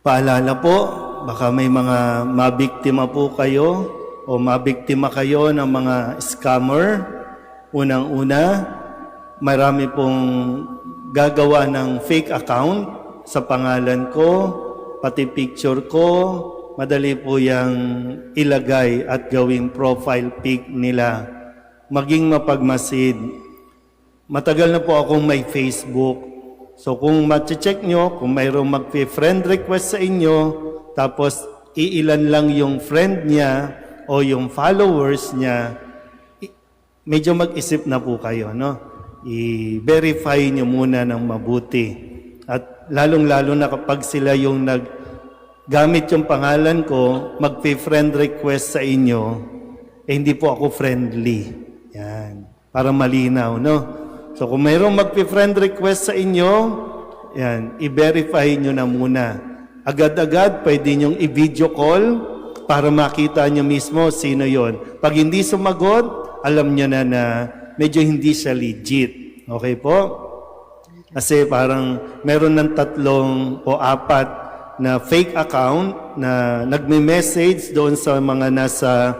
Paalala po, baka may mga mabiktima po kayo o mabiktima kayo ng mga scammer. Unang-una, marami pong gagawa ng fake account sa pangalan ko, pati picture ko. Madali po yang ilagay at gawing profile pic nila. Maging mapagmasid. Matagal na po akong may Facebook. So kung ma-check nyo, kung mayroong mag-friend request sa inyo, tapos iilan lang yung friend niya o yung followers niya, medyo mag-isip na po kayo, no? I-verify nyo muna ng mabuti. At lalong-lalo na kapag sila yung gamit yung pangalan ko, mag-friend request sa inyo, hindi po ako friendly. Yan. Para malinaw, no? So kung mayroong mag-friend request sa inyo, yan, i-verify nyo na muna. Agad-agad, pwede nyong i-video call para makita nyo mismo sino yon. Pag hindi sumagot, alam nyo na medyo hindi siya legit. Okay po? Kasi parang meron ng 3 o 4 na fake account na nagme-message doon sa mga nasa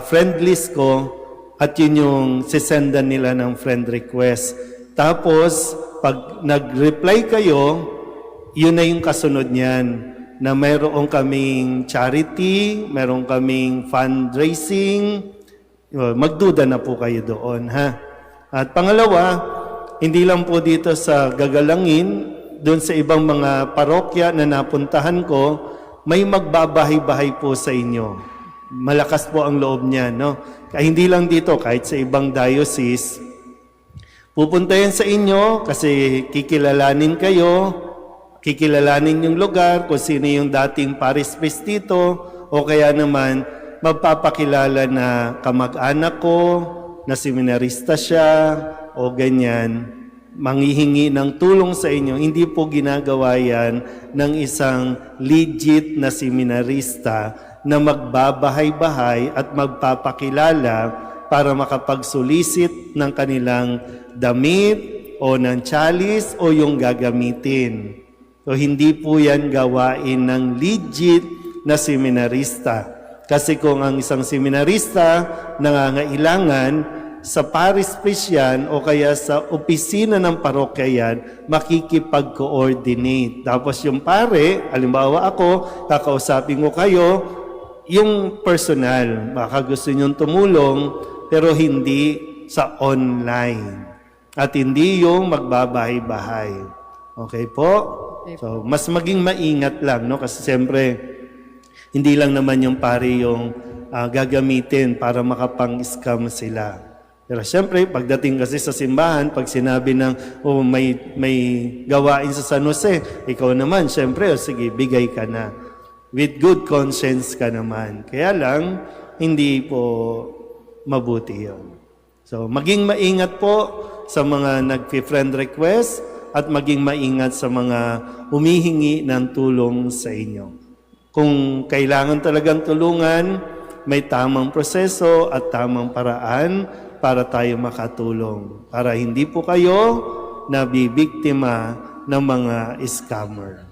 friend list ko. At yun yung sisendan nila ng friend request. Tapos, pag nag-reply kayo, yun na yung kasunod niyan. Na mayroon kaming charity, mayroon kaming fundraising. Magduda na po kayo doon, ha? At pangalawa, hindi lang po dito sa Gagalangin, doon sa ibang mga parokya na napuntahan ko, may magbabahay-bahay po sa inyo. Malakas po ang loob niya, no? Kaya hindi lang dito, kahit sa ibang diocese, pupunta yan sa inyo kasi kikilalanin kayo, kikilalanin yung lugar, kung sino yung dating paris priest dito, o kaya naman magpapakilala na kamag-anak ko, na seminarista siya, o ganyan, manghihingi ng tulong sa inyo. Hindi po ginagawa yan ng isang legit na seminarista na magbabahay-bahay at magpapakilala para makapagsolicit ng kanilang damit o ng chalice o yung gagamitin. So hindi po yan gawain ng legit na seminarista. Kasi kung ang isang seminarista nangangailangan sa parish priest yan o kaya sa opisina ng parokya yan, makikipag-coordinate. Tapos yung pare, halimbawa ako, kakausapin ko kayo, yung personal, baka gusto nyong tumulong, pero hindi sa online. At hindi yung magbabahay-bahay. Okay po? So, mas maging maingat lang, no? Kasi siyempre, hindi lang naman yung pare yung gagamitin para makapang-scam sila. Pero siyempre, pagdating kasi sa simbahan, pag sinabi ng, may gawain sa San Jose, ikaw naman, siyempre, sige, bigay ka na. With good conscience ka naman. Kaya lang, hindi po mabuti yun. So, maging maingat po sa mga nag-friend request at maging maingat sa mga humihingi ng tulong sa inyo. Kung kailangan talagang tulungan, may tamang proseso at tamang paraan para tayo makatulong. Para hindi po kayo nabibiktima ng mga scammer.